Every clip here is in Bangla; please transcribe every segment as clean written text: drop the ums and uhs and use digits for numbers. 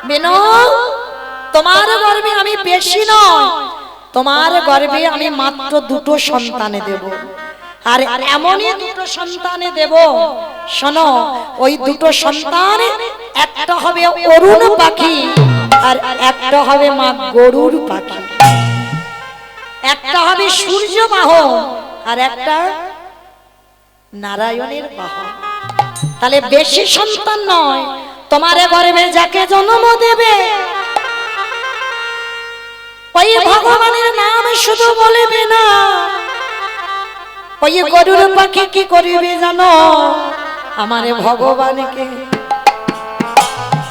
বেনো তোমার গর্ভে আমি বেশি নয়, তোমার গর্ভে আমি মাত্র দুটো সন্তানে দেব। আর এমনই দুটো সন্তানে দেব, শোনো, ওই দুটো সন্তান একটা হবে অরুণ পাখি আর একটা হবে মা গরুর পাখি। একটা হবে সূর্য বাহন আর একটা নারায়ণের বাহন। তাহলে বেশি সন্তান নয়, তোমার গর্ভে যাকে জন্ম দেবে ওই ভগবানের নাম শুধু বলবে না, ওই গরুর পাখি কি করবে জানো? আমার ভগবানকে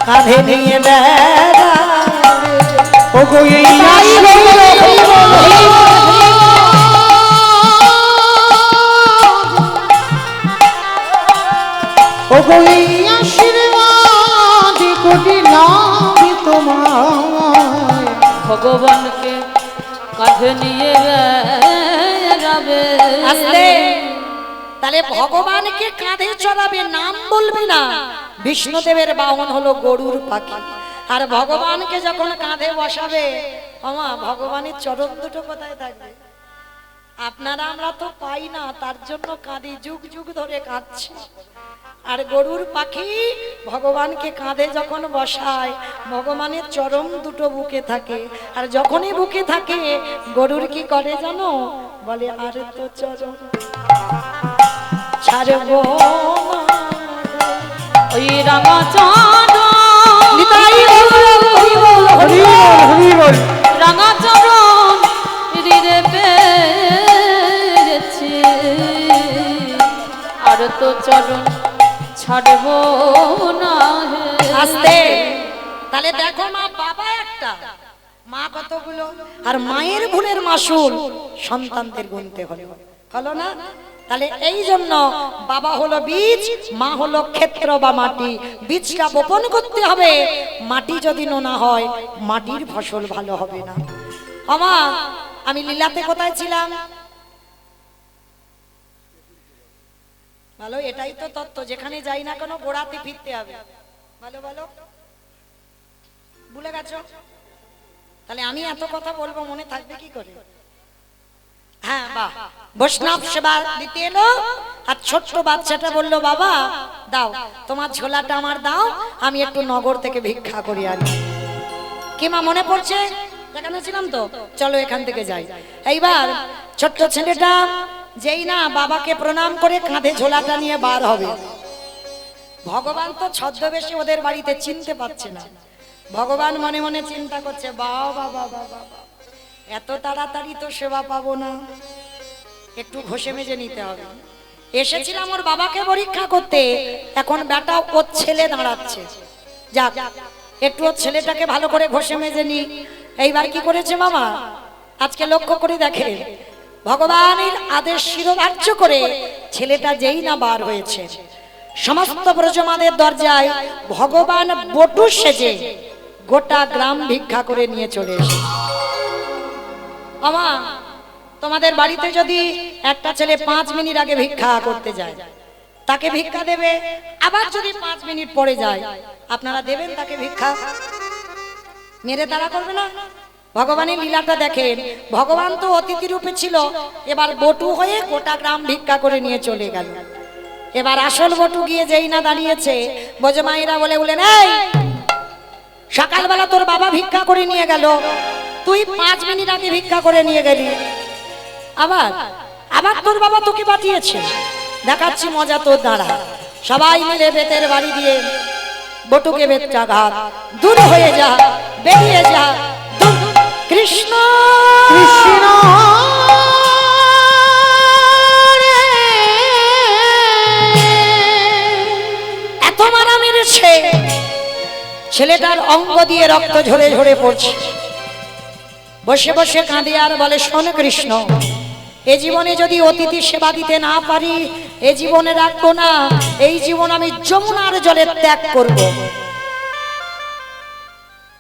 কাঁধে নিয়ে ভগবানকে কাঁধে নিয়ে যাবে। আসলে তাহলে ভগবানকে কাঁধে চড়াবে, নাম বলবে না। বিষ্ণুদেবের বাহন হলো গরুর পাখি, আর ভগবানকে যখন কাঁধে বসাবে, আমা ভগবানের চরণ দুটো কোথায় থাকবে? আপনারা আমরা তো পাই না, তার জন্য কাঁদি, যুগ যুগ ধরে কাঁদছি। আর গরুর পাখি ভগবানকে কাঁধে যখন বসায়, ভগবানের চরণ দুটো বুকে থাকে। আর যখনই বুকে থাকে, গরুর কি করে জানো? বলে আর তো চরণ ছাড়বো ওই রাঙা চরণ, রাঙা চরণ হৃদয়ে পেয়েছি, আর তো চরণ ছাড়বো না। আস্তে তাহলে দেখো মা বাবা একটা, মা কতগুলো, আর মায়ের গুণের মাসুল সন্তানদের গুনতে হলো, হলো না? তাহলে এই জন্য বাবা হলো বীজ, মা হলো ক্ষেত্র বা মাটি। বীজটা বপন করতে হবে, মাটি যদি নোনা হয় মাটির ফসল ভালো হবে না। আমা আমি লীলাতে কোথায় ছিলাম? ভালো, এটাই তো তত্ত্ব, যেখানে যাই না কেন গোড়াতে ফিরতে হবে। ভালো ভালো, ভুলে গেছো? তাহলে আমি এত কথা বলবো, মনে থাকবে কি করে? হ্যাঁ, বাহ, বৈষ্ণব সেবা দিতে এলো, আর ছোট্ট বাচ্চাটা বললো, বাবা দাও তোমার ঝোলাটা আমার দাও, আমি একটু নগর থেকে ভিক্ষা করি আনি। কি মা মনে পড়ছে? দেখানো ছিলাম তো, চলো এখান থেকে যাই। এইবার ছোট্ট ছেলেটা যেই না বাবাকে প্রণাম করে কাঁধে ঝোলাটা নিয়ে বার হবে, ভগবান তো ছদ্মবেশে ওদের বাড়িতে চিনতে পারছে না। ভগবান মনে মনে চিন্তা করছে, বাবা বাবা বাবা, এত তাড়াতাড়ি তো সেবা পাবো না, একটু ঘষে মেজে নিতে হবে। এসেছিলাম ওর বাবাকে পরীক্ষা করতে, এখন বেটা ওর ছেলে দাঁড়াচ্ছে, যাক একটু ওর ছেলেটাকে ভালো করে ঘষে মেজে নি। এইবার কি করেছে বাবা? আজকে লক্ষ্য করে দেখে, ভগবানের আদেশ শিরোধার্য করে ছেলেটা যেই না বার হয়েছে, সমস্ত ব্রজমাদের দরজায় ভগবান বটু সেজে গোটা গ্রাম ভিক্ষা করে নিয়ে চলে এসেছে। আমা তোমাদের বাড়িতে যদি একটা ছেলে 5 মিনিট আগে ভিক্ষা করতে যায়, তাকে ভিক্ষা দেবে, আবার যদি 5 মিনিট পরে যায়, আপনারা দেবেন তাকে ভিক্ষা? মেরে তারা করবে না? ভগবানের লীলাটা দেখেন, ভগবান তো অতিথি রূপে ছিল, এবার বটু হয়ে গোটা গ্রাম ভিক্ষা করে নিয়ে চলে গেল। এবার আসল বটু গিয়ে যেই না দাঁড়িয়েছে, ব্রজমাইরা বলে বলেন, এই সকালবেলা তোর বাবা ভিক্ষা করে নিয়ে গেল, তুই 5 মিনিট আগে ভিক্ষা করে নিয়ে গেলি, আবার আবার তোর বাবা তোকে পাঠিয়েছে, দেখাচ্ছি মজা তোর দ্বারা। সবাই মিলে বেতের বাড়ি দিয়ে বটুকে বেত্রাঘাত, দূর হয়ে যা, বেরিয়ে যা, কৃষ্ণ কৃষ্ণ। এত মারা মেরেছে, ছেলেটার অঙ্গ দিয়ে রক্ত ঝরে ঝরে পড়ছে। বসে বসে কাঁদে আর বলে, শোন কৃষ্ণ, এ জীবনে যদি অতিথি সেবা দিতে না পারি, এ জীবনে রাখবো না, এই জীবন আমি যমুনার জলে ত্যাগ করব।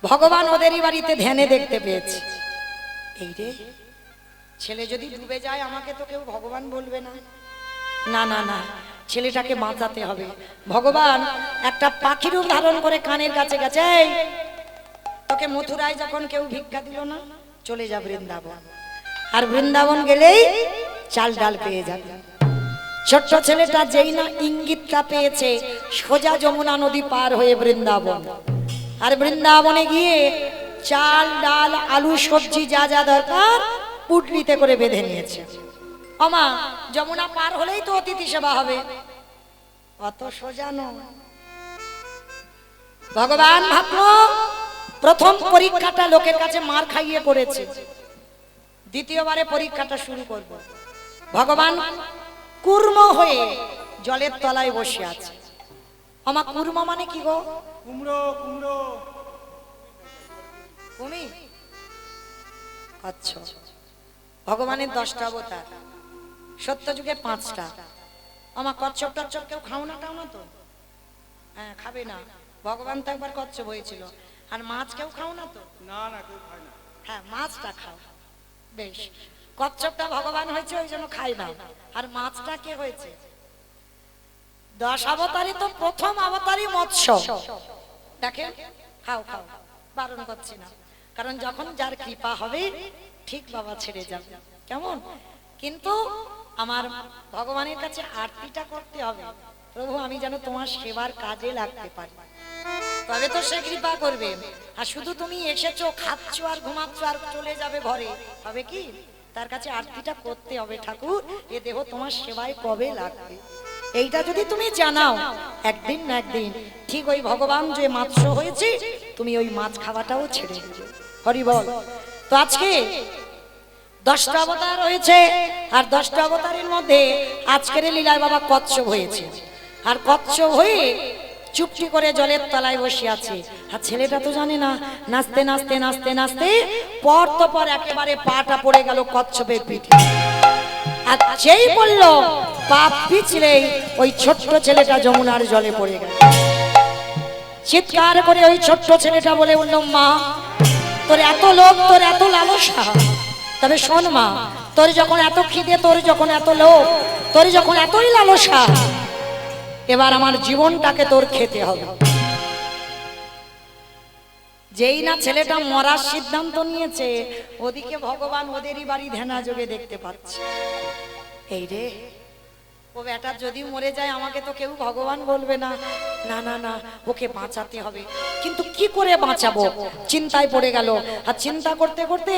ভগবান ওদেরই বাড়িতে ধ্যানে দেখতে পেয়েছে, এই রে ছেলে যদি ডুবে যায় আমাকে তো কেউ ভগবান বলবে না, না না না, ছেলেটাকে বাঁচাতে হবে। ভগবান একটা পাখির রূপ ধারণ করে কানের কাছে গেছে, এই তোকে মথুরায় যখন কেউ ভিক্ষা দিল না, চলে যা বৃন্দাবন, আর বৃন্দাবন গেলেই চাল ডাল পেয়ে যাবে। ছোট্ট ছেলেটা যেই না ইঙ্গিতটা পেয়েছে, সোজা যমুনা নদী পার হয়ে বৃন্দাবন, আর বৃন্দাবনে গিয়ে চাল ডাল আলু সবজি যা যা দরকার পুটলিতে করে বেঁধে নিয়েছে। আমা যমুনা পার হলেই তো অতিথি সেবা হবে, অত সোজা নয়। ভগবান ভাবলো প্রথম পরীক্ষাটা লোকের কাছে মার খাইয়ে করেছে, দ্বিতীয়বারে পরীক্ষাটা শুরু করব। ভগবান কুর্ম হয়ে জলের তলায় বসে আছে। আমার কুর্ম মানে কি গো? কুমড়ো কুমড়ো কুমির। আচ্ছা, ভগবানের 10টা অবতার, সত্য যুগে 5টা। আমার কচ্ছপ টচ্ছপ কেউ খাও না টাও না তো? হ্যাঁ খাবে না, ভগবান তো একবার কচ্ছপ হয়েছিল। আর মাছ কেউ খাও না তো? না না কেউ খায় না। হ্যাঁ মাছটা খাও, বেশ। কচ্ছপটা ভগবান হয়েছে ওই জন্য খাই না, আর মাছটা কে হয়েছে? 10 অবতারই তো প্রথম অবতারই মৎস্য। দেখেন খাও খাও, বারণ করছি না, কারণ যখন যার কৃপা হবে ঠিক বাবা ছেড়ে যাবে, কেমন? কিন্তু আমার ভগবানের কাছে আরতিটা করতে হবে, প্রভু আমি যেন তোমার সেবার কাজে লাগতে পারি, তবে তো সে কৃপা করবে। আর শুধু তুমি এসেছো, খাচ্ছ আর ঘুমাচ্ছ আর চলে যাবে ঘরে, হবে কি? তার কাছে আরতিটা করতে হবে, ঠাকুর এ দেহ তোমার সেবায় কবে লাগবে, এইটা যদি তুমি জানাও, একদিন না একদিন ঠিক ওই ভগবান যে মাছ হয়েছে, তুমি ওই মাছ খাওয়াটাও ছেড়ে দেবে। হরি বল। তো আজকে 10টা অবতার হয়েছে, আর 10টা অবতারের মধ্যে আজকের লীলায় বাবা কচ্ছপ হয়েছে, আর কচ্ছপ হয়ে চুপটি করে জলের তলায় বসে আছে। আর ছেলেটা তো জানে না, নাচতে নাচতে নাচতে নাচতে পর তো পর একেবারে পাটা পড়ে গেল কচ্ছপের পিঠে। আর যেই বলল পা পিছলেই ওই ছোট্ট ছেলেটা যমুনার জলে পড়ে গেল। চিৎকার করে ওই ছোট্ট ছেলেটা বলে উঠল, মা তোর এত লোভ, তোর এত লালসা, তবে শোন মা, তোর যখন এত খিদে, তোর যখন এত লোভ, তোর যখন এতই লালসা, এবার আমার জীবনটাকে তোর খেতে হবে। যেই না ছেলেটা মরার সিদ্ধান্ত নিয়েছে, ওদিকে ভগবান ওদেরই বাড়ি ধ্যানা যোগে দেখতে পাচ্ছে। এই রে, ও বেটা যদি মরে যায় আমাকে তো কেউ ভগবান বলবে না, না না না ওকে বাঁচাতে হবে, কিন্তু কি করে বাঁচাবো? চিন্তায় পড়ে গেল। আর চিন্তা করতে করতে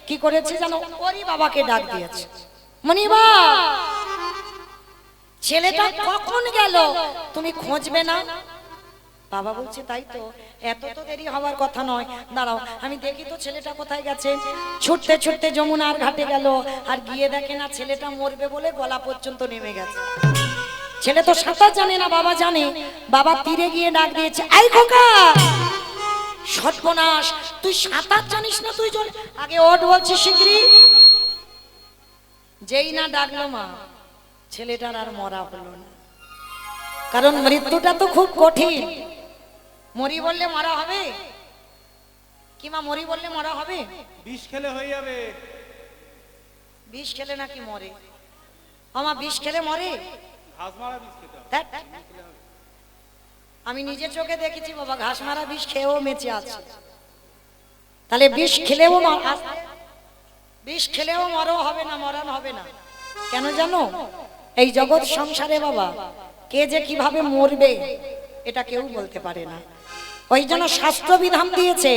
কি করেছে জানো, ওরই বাবাকে ডাক দিয়েছে, মনিবা ছেলেটা কখন গেল তুমি খুঁজবে না? বাবা বলছে তাই তো, এত তো দেরি হওয়ার কথা নয়, দাঁড়াও আমি দেখি তো ছেলেটা কোথায় গেছে। ছুটতে ছুটতে যমুনার ঘাটে গেল, আর গিয়ে দেখে না ছেলেটা মরবে বলে গলা পর্যন্ত নেমে গেছে। ছেলে তো সাঁতার জানে না, বাবা জানে। বাবা তীরে গিয়ে ডাক দিয়েছে, আই খোকা, সর্বনাশ তুই সাঁতার জানিস না, তুই জল আগে ওঠ বলছি শিগগিরই। যেই না ডাকলো মা, ছেলেটার আর মরা হলো না, কারণ মৃত্যুটা তো খুব কঠিন। মরি বললে মরা হবে কি মা? মরি বললে মরা হবে? বিষ খেলে হয়ে যাবে। বিষ খেলে নাকি মরে? আমার বিষ খেলে মরে? ঘাস মারা বিষ খেতে হবে। ধ্যাৎ, আমি নিজের চোখে দেখেছি বাবা, ঘাস মারা বিষ খেয়েও বেঁচে আছে। তাহলে বিষ খেলেও বিষ খেলেও মরও হবে না, মরণ হবে না। কেন জানো? এই জগৎ সংসারে বাবা কে যে কিভাবে মরবে এটা কেউ বলতে পারে না। ওই জন্য শাস্ত্র বিধান দিয়েছে,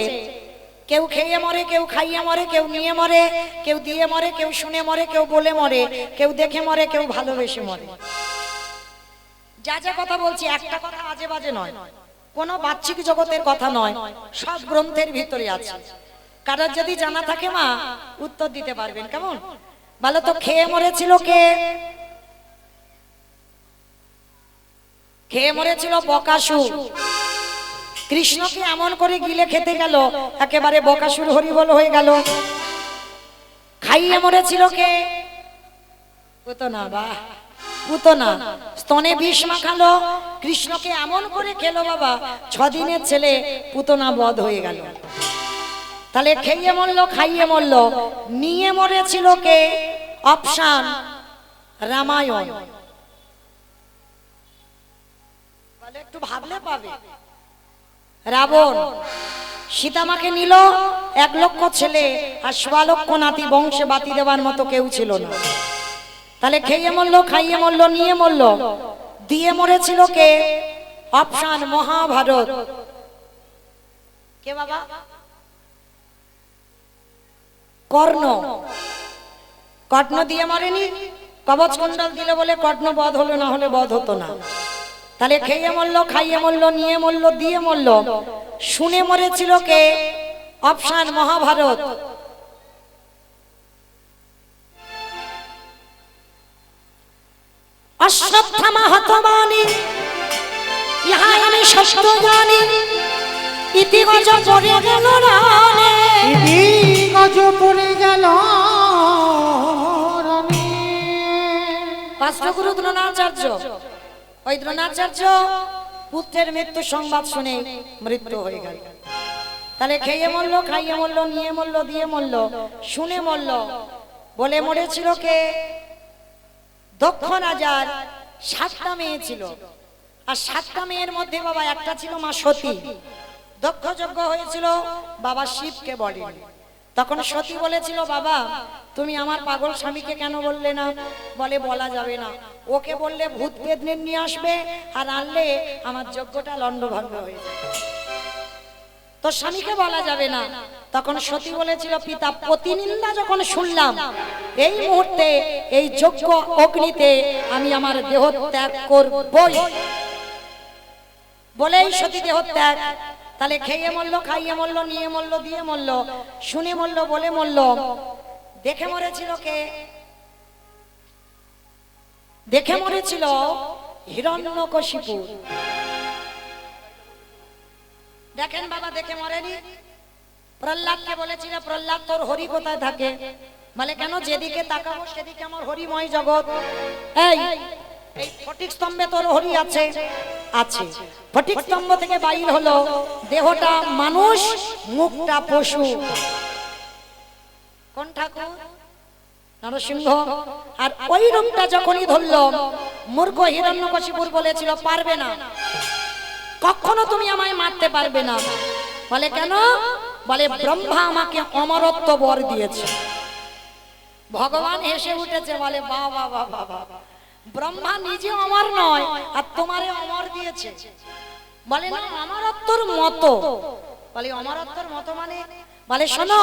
কেউ খেয়ে মরে, কেউ খাইয়ে মরে, কেউ নিয়ে মরে, কেউ দিয়ে মরে, কেউ শুনে মরে, কেউ বলে মরে, কেউ দেখে মরে, কেউ ভালোবেসে মরে। যা যা কথা বলছি একটা কথা আজে বাজে নয়, কোনো বাহ্যিক জগতের কথা নয়, সব গ্রন্থের ভিতরে আছে। কারোর যদি জানা থাকে মা উত্তর দিতে পারবেন, কেমন? ভালো তো খেয়ে মরেছিল কে? খেয়ে মরেছিল বকাসুর। কৃষ্ণকে এমন করে গিলে খেতে গেল, একেবারে বকাসুর হরিবল হয়ে গেল। খাইয়ে মরেছিল কে? পুতনা। বাহ, পুতনা স্তনে বিষ মাখালো, কৃষ্ণকে এমন করে খেলো বাবা, 6 দিনের ছেলে পুতনা বধ হয়ে গেল। তাহলে খেয়ে মরলো, খাইয়ে মরলো। নিয়ে মরেছিল কে? অপশান রামায়ণ। বলে একটু ভাবলে পাবে। রাবণ সীতামাকে নিল, 1 লক্ষ ছেলে আর 1.25 লক্ষ নাতি, বংশে বাতি দেওয়ার মতো কেউ ছিল না। তাহলে খেয়ে মরলো, খাইয়ে মরলো, নিয়ে মরলো, দিয়ে মরেছিল কে? অপশান মহাভারত। কে বাবা? কর্ণ। কর্ণ দিয়ে মরেনি, কবচ কুণ্ডল দিলে বলে কর্ণ বধ হলো, না হলে বধ হতো না। তাহলে খেয়ে মরলো, খাইয়ে মরলো, নিয়ে মরলো, দিয়ে মরলো, শুনে মরেছিল কে? অপশান মহাভারত। অশ্বত্থামা হতবানি ইহা আমি সত্য জানি, ইতিগজ পড়ে গেল রানে। গজ পড়ে গেল রানে। রাষ্ট্রগুরু দ্রোণাচার্য, ওই দ্রোণাচার্য পুত্রের মৃত্যু সংবাদ শুনে মৃত্যু হয়ে গেল। তাহলে খেয়ে মরলো, খাইয়ে মরলো, নিয়ে মরলো, দিয়ে মরলো, শুনে মরলো, বলে মরেছিল কে? দক্ষ রাজার 7টা মেয়ে ছিল, আর 7টা মেয়ের মধ্যে বাবা একটা ছিল মা সতী। দক্ষ যজ্ঞ হয়েছিল, বাবা শিবকে বলেন। তখন সতী বলেছিল, বাবা তুমি আমার পাগল স্বামীকে কেন বললে না? বলে বলা যাবে না, ওকে বললে ভূত প্রেত নিয়ে আসবে, আর আনলে আমার যজ্ঞটা লণ্ডভণ্ড হয়ে যাবে, তো স্বামীকে বলা যাবে না। তখন সতী বলেছিল, পিতা প্রতিনিন্দা যখন শুনলাম, এই মুহূর্তে এই যজ্ঞ অগ্নিতে আমি আমার দেহ ত্যাগ করবই, বলেই সতী দেহ ত্যাগ। তাহলে খেয়ে মরলো, খাইয়ে মরলো, নিয়ে মরলো, দিয়ে মরলো, শুনে মরলো, বলে মরলো। দেখে মরেছিল কে? দেখে মরেছিল হিরণ্যকশিপু। দেখেন বাবা, দেখে মরেনি। প্রহ্লাদকে বলেছিল, প্রহ্লাদ তোর হরি কোথায় থাকে? বলে কেন? যেদিকে তাকাবো সেদিকে আমার হরিময় জগৎ। এই এই ফটিক স্তম্ভে তোর হরি আছে? আছে। ফটিক স্তম্ভ থেকে বাইর হলো, দেহটা মানুষ, মুখটা পশু। কোন ঠাকুর? নরসিংহ। আর ওই রূপটা যখনই ধরলো, মূর্খ হিরণ্যকশিপুর বলেছিল, পারবে না, কখনো তুমি আমায় মারতে পারবে না। বলে কেন? বলে ব্রহ্মা আমাকে অমরত্ব বর দিয়েছে। ভগবান হেসে উঠেছে, বলে বাবা বাবা বাবা, ব্রহ্মা নিজে অমর নয়, আর তোমারে অমর দিয়েছে। বলে না, অমরত্বর মতো। বলে অমরত্বর মতো মানে? বলে শোনো,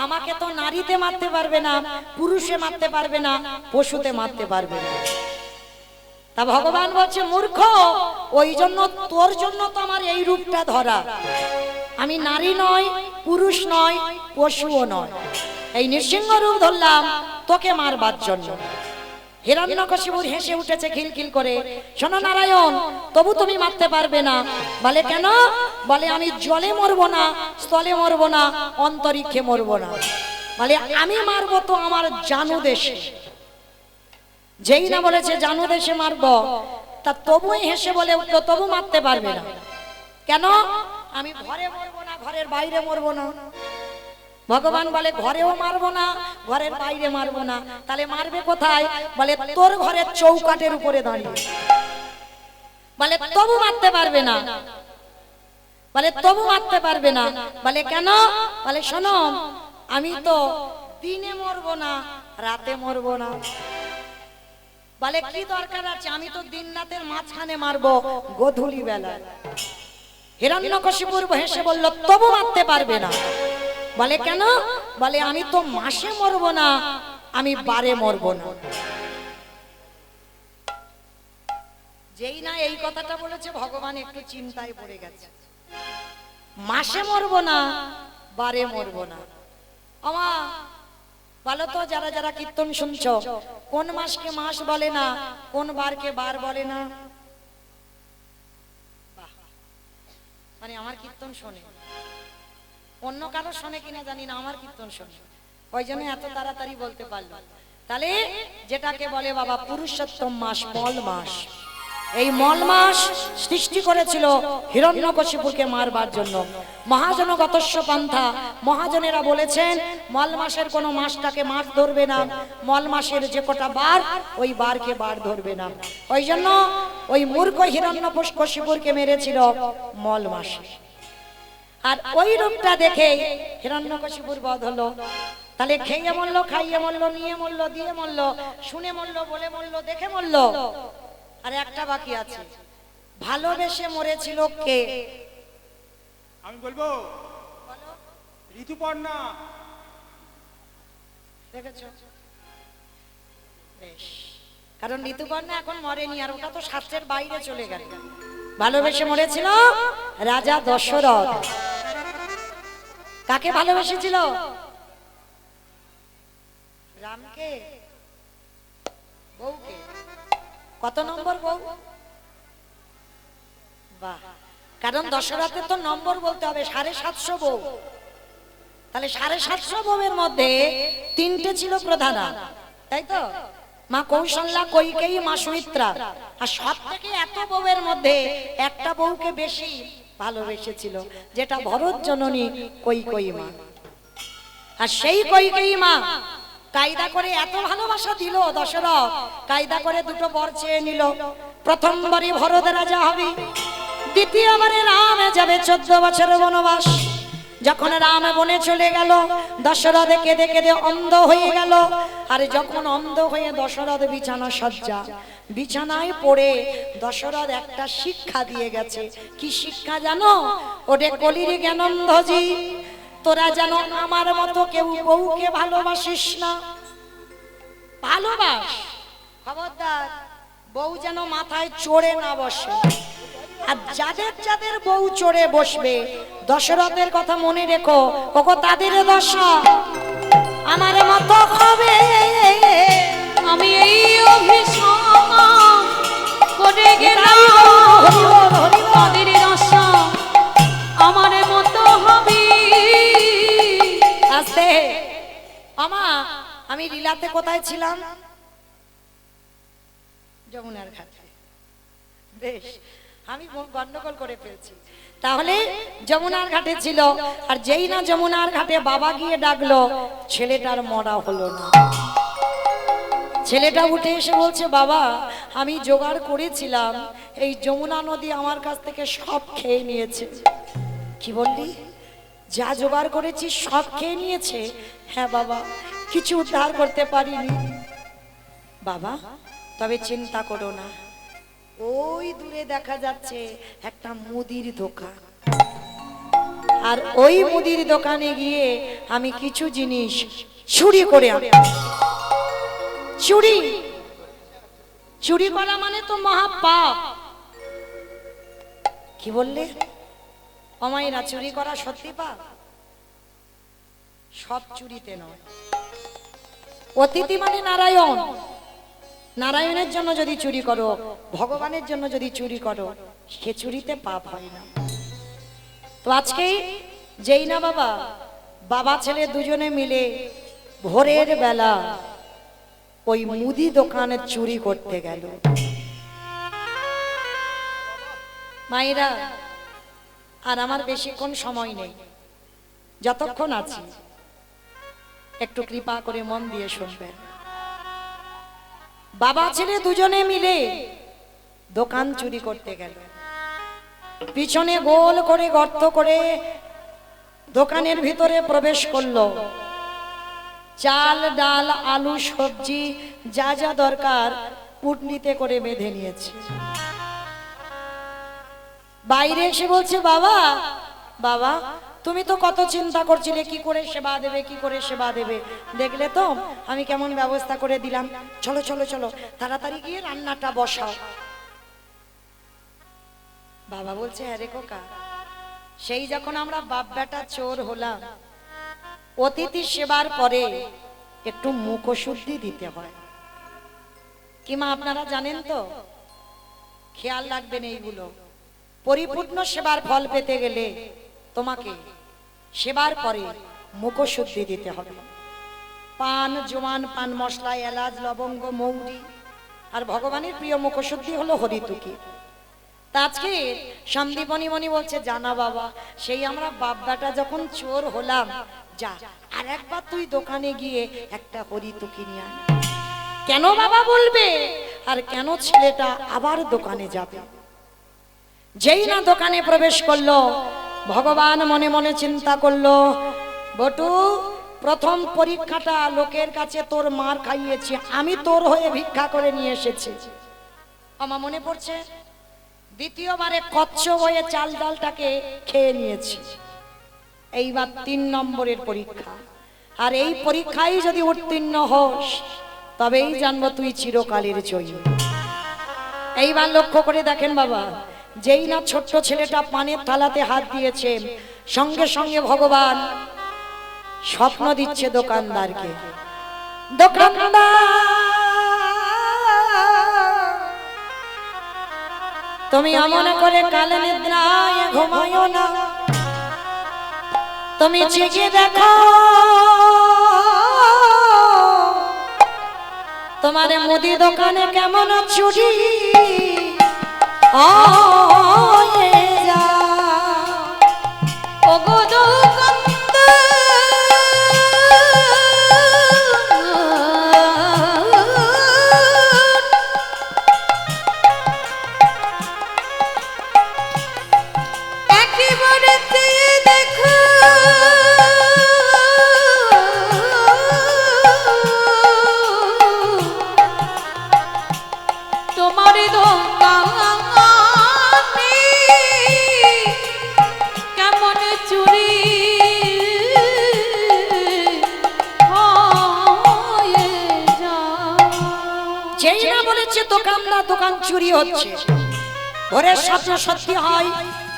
আমাকে তো নারীতে মারতে পারবে না, পুরুষে মারতে পারবে না, পশুতে মারতে পারবে না। তা ভগবান বলছে, মূর্খ, ওই জন্য তোর জন্য তো আমার এই রূপটা ধরা। আমি নারী নয়, পুরুষ নয়, পশুও নয়, এই নৃসিংহ রূপ ধরলাম তোকে মারবার জন্য। হিরণ্যকশিপুর হেসে উঠেছে খিলখিল করে, শোনো নারায়ণ, তবু তুমি মারতে পারবে না। বলে কেন? বলে আমি জলে মরবো না, স্থলে মরবো না, অন্তরিক্ষে মরবো না। বলে আমি মারবো তো আমার জানু দেশে। যেই না বলেছে জানু দেশে মারবো, তা তবুই হেসে বলে উঠলো, তবু মারতে পারবে না। কেন? আমি ঘরে মরবো না, ঘরের বাইরে মরবো না। ভগবান বলে ঘরেও মারবো না, ঘরের বাইরে মারবো না, তাহলে মারবে কোথায়? বলে তোর ঘরের চৌকাটের উপরে দাঁড়িয়ে। বলে তবু মারতে পারবে না। বলে তবু মারতে পারবে না। বলে কেন? বলে শোনো, আমি তো দিনে মরবো না, রাতে মরবো না। বলে কি দরকার আছে? আমি তো দিন রাতের মাঝখানে মারবো, গোধূলি বেলা। হিরণ্যকশিপুর হেসে বলল, তবু মারতে পারবে না। বলে কেন? বলে আমি তো মাসে মরবো না, আমি বারে মরবো না। যেই না এই কথাটা বলেছে, ভগবান একটু চিন্তায় পড়ে গেছে। মাসে মরবো না, বারে মরবো না। আমা বলো তো, যারা যারা কীর্তন শুনছো, কোন মাসকে মাস বলে না, কোন বারকে বার বলে না? মানে আমার কীর্তন শোনে, অন্য কারো শোনে কিনা জানি না, আমার কীর্তন শোনে, ওই জন্য এত তাড়াতাড়ি বলতে পারলো। তাহলে যেটাকে বলে বাবা পুরুষোত্তম মাস, মল মাস, এই মলমাস সৃষ্টি করেছিল হিরণ্যকশিপুরকে মারবার জন্য। মহাজনগতস্য পন্থা, মহাজনেরা বলেছেন মলমাসের কোনো মাসটাকে মাস ধরবে না, মলমাসের যে কটা বার ওই বারকে বার ধরবে না। ওই জন্য ওই মূর্খ হিরণ্যকশিপুরকে মেরেছিল মলমাস। আর ওই রূপটা দেখে হিরণ্যকশিপুর বধ হলো। তাহলে খেয়ে মরলো, খাইয়ে মরলো, নিয়ে মরলো, দিয়ে মরলো, শুনে মরলো, বলে মরলো, দেখে মরলো। আর একটা বাকি আছে, ভালোবেসে মরেছিল কে? আমি বলবো ঋতুপর্ণা। দেখেছো? বেশ, কারণ ঋতুপর্ণা এখন মরেনি, আর ওটা তো শাস্ত্রের বাইরে চলে গেল। ভালোবেসে মরেছিল রাজা দশরথ। কাকে ভালোবেসেছিল? রামকে, বউকে। কত নম্বর বউ? বাহ, কারণ দশরথের তো নম্বর বলতে হবে, 750 বউ। তাহলে 750 বউয়ের মধ্যে 3টে ছিল প্রধানা, তাই তো? মা কৌশল্যা, কৈকেয়ী, মা সুমিত্রা। আর সব থেকে এত বউয়ের মধ্যে একটা বউকে বেশি ভালোবেসেছিল, যেটা ভরত জননী কৈকেয়ী মা। আর সেই কৈকেয়ী মা কায়দা করে এত ভালোবাসা দিল দশরথ, কায়দা করে দুটো বর চেয়ে নিল। প্রথমবারই ভরত রাজা হবে, দ্বিতীয়বারে রাম যাবে 14 বছর বনবাস। যখন রাম বনে চলে গেল, দশরথ কেঁদে কেঁদে অন্ধ হয়ে গেল। আর যখন অন্ধ হয়ে দশরথ বিছানা সজ্জা, বিছানায় পড়ে দশরথ একটা শিক্ষা দিয়ে গেছে। কি শিক্ষা জানো? ওরে কলির জ্ঞানন্ধজি, তোরা যেন আমার মতো কেউ বউকে ভালোবাসিস না। ভালোবাস, খবরদার বউ যেন মাথায় চড়ে না বসে। আর যাদের যাদের বউ চড়ে বসবে, দশরথের কথা মনে রেখো, ওগো তাদের দশা আমার মতো হবে। আমি এই অভিশাপ করে গেলাম, তাদের দশা আমার মতো হবে। আস্তে আমা, আমি লীলাতে কোথায় ছিলাম? যমুনার ঘাটে। বেশ, আমি গন্ডগোল করে ফেলছি। তাহলে যমুনার ঘাটে ছিল, আর যেই না যমুনার ঘাটে বাবা গিয়ে ডাকলো, ছেলেটার মরা হলো না। ছেলেটা উঠে এসে বলছে, বাবা আমি জোগাড় করেছিলাম, এই যমুনা নদী আমার কাছ থেকে সব খেয়ে নিয়েছে। কি বললি? যা জোগাড় করেছি সব খেয়ে নিয়েছে? হ্যাঁ বাবা, কিছু উদ্ধার করতে পারিনি। বাবা তবে চিন্তা করো না, ওই দূরে দেখা যাচ্ছে একটা মুদির দোকান, আর ওই মুদির দোকানে গিয়ে আমি কিছু জিনিস চুরি করে আনি। চুরি, চুরি করা মানে তো মহা পাপ। কি বললে? অমাইরা, চুরি করা সত্যি পাপ? সব চুরিতে নয়। অতিথি মানে নারায়ণ, নারায়ণের জন্য যদি চুরি করো, ভগবানের জন্য যদি চুরি করো, সে চুরিতে পাপ হয় না। তো আজকে যেই না বাবা, বাবা ছেলে দুজনে মিলে ভোরের বেলা ওই মুদি দোকানে চুরি করতে গেল। মায়েরা, আর আমার বেশিক্ষণ সময় নেই, যতক্ষণ আছি একটু কৃপা করে মন দিয়ে শুনবেন। বাবা ছেলে দুজনে মিলে দোকান চুরি করতে গেল। পিছনে গোল করে গর্ত করে দোকানের ভিতরে প্রবেশ করলো। চাল, ডাল, আলু, সবজি যা যা দরকার পুটলিতে করে বেঁধে নিয়েছে। বাইরে এসে বলছে, বাবা বাবা তুমি তো কত চিন্তা করছিলে কি করে সেবা দেবে, কি করে সেবা দেবে, দেখলে তো আমি কেমন ব্যবস্থা করে দিলাম। চলো চলো চলো, তাড়াতাড়ি গিয়ে রান্নাটা বসাও। বাবা বলছে, হ্যাঁ রে খোকা, সেই যখন আমরা বাপ বেটা চোর হলাম, অতিথি সেবার পরে একটু মুখশুদ্ধি দিতে হয়। কি মা আপনারা জানেন তো? খেয়াল রাখবেন এইগুলো। পরিপূর্ণ সেবার ফল পেতে গেলে তোমাকে সেবার পরে মুখশুদ্ধি দিতে হবে। পান, জোয়ান, পান মশলা, এলাচ, লবঙ্গ, মৌরি আর ভগবানের প্রিয় মুখশুদ্ধি হলো হরিতুকি। তা আজকে সন্দীপনী মণি বলছে, জানা বাবা, সেই আমরা বাব্বাটা যখন চোর হলাম, যা আর একবার তুই দোকানে গিয়ে একটা হরিতুকি নিয়ে আয়। কেন বাবা বলবে, আর কেন ছেলেটা আবার দোকানে যাবে? যেই না দোকানে প্রবেশ করলো, ভগবান মনে মনে চিন্তা করলো, বটু, প্রথম পরীক্ষাটা লোকের কাছে তোর মার খাইয়েছি, আমি তোর হয়ে ভিক্ষা করে নিয়ে এসেছি। আমার মনে পড়ছে দ্বিতীয়বারে কচ্ছপ হয়ে চাল ডালটাকে খেয়ে নিয়েছি। এইবার 3 নম্বরের পরীক্ষা, আর এই পরীক্ষায় যদি উত্তীর্ণ হোস তবেই জানবো তুই চিরকালের জয়ী। এইবার লক্ষ্য করে দেখেন বাবা, যেই না ছোট্ট ছেলেটা পানের থালাতে হাত দিয়েছে, সঙ্গে সঙ্গে ভগবান স্বপ্ন দিচ্ছে দোকানদারকে, দোকানদার তুমি এমন করে কালে নিদ্রায় ঘুমায়ো না, তুমি জেগে দেখো তোমার মুদি দোকানে কেমন চুরি হয়ে যায়। ওগো একেবারে চেয়ে দেখো তোমার দোকানে কেমন চুরি হয়ে যায়। যেই না বলেছে দোকানদার দোকান চুরি হচ্ছে, ভোরের স্বপ্ন সত্যি হয়,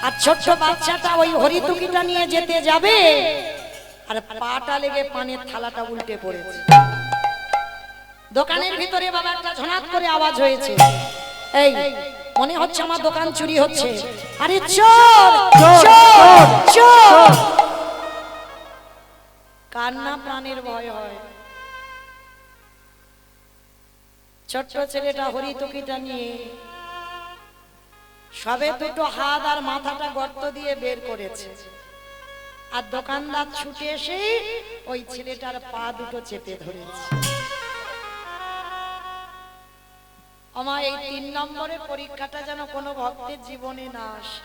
আর ছোট্ট বাচ্চাটা ওই হরিতুকিটা নিয়ে যেতে যাবে, আর পাটা লেগে পানের থালাটা উল্টে পড়েছে। দোকানের ভিতরে বাবা একটা ঝনাত করে আওয়াজ হয়েছে, এই মনে হচ্ছে আমার দোকান চুরি হচ্ছে। আরে চোর চোর চোর! কার না প্রাণের ভয় হয়? ছোট্ট ছেলেটা হরিতুকিটা নিয়ে সবে দুটো হাত আর মাথাটা গর্ত দিয়ে বের করেছে, আর দোকানদার ছুটে এসে ওই ছেলেটার পা দুটো চেপে ধরেছে। আমার এই 3 নম্বরের পরীক্ষাটা যেন কোনো ভক্তের জীবনে না আসে,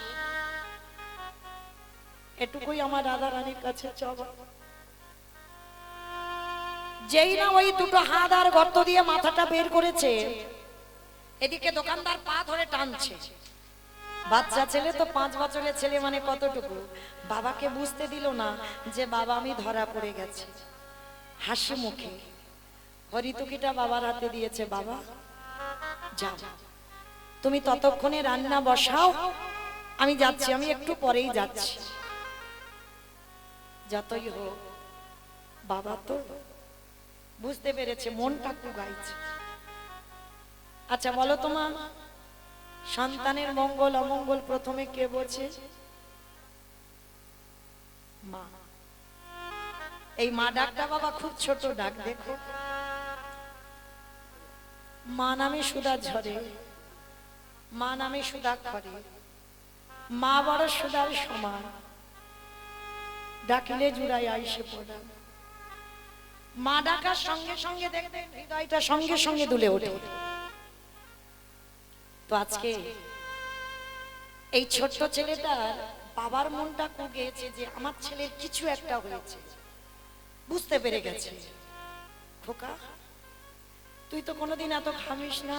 এটুকুই আমার রাধা রানীর কাছে চাওয়া। যেই না ওই দুটো হাত আর গর্ত দিয়ে মাথাটা বের করেছে, এদিকে দোকানদার পা ধরে টানছে। বাচ্চা ছেলে তো, 5 বছরের ছেলে, মানে কতটুকু, বাবাকে বুঝতে দিল না যে বাবা আমি ধরা পড়ে গেছি। হাসি মুখে হরিতুকিটা বাবার হাতে দিয়েছে, বাবা যাও তুমি ততক্ষণে রান্না বসাও, আমি যাচ্ছি, আমি একটু পরেই যাচ্ছি। যতই হোক বাবা তো বুঝতে পেরেছে, মনটা কুগাইছে। আচ্ছা বলো তোমার সন্তানের মঙ্গল অমঙ্গল প্রথমে কে বোঝে? মা। এই মা ডাকটা বাবা খুব ছোট ডাক, দেখো মা নামে সুধা ঝরে, মা নামে সুধা করে, মা বড় সুধার সমান, ডাকিলে জুড়াই আইসে পড়া। মা ডাকার সঙ্গে সঙ্গে দেখবেন হৃদয়টা সঙ্গে সঙ্গে দুলে ওঠে। তো আজকে এই ছোট্ট ছেলেটার বাবার মনটা কুগেছে যে আমার ছেলের কিছু একটা হয়েছে, বুঝতে পেরে গেছে। খোকা তুই তো কোনোদিন এত খামিস না,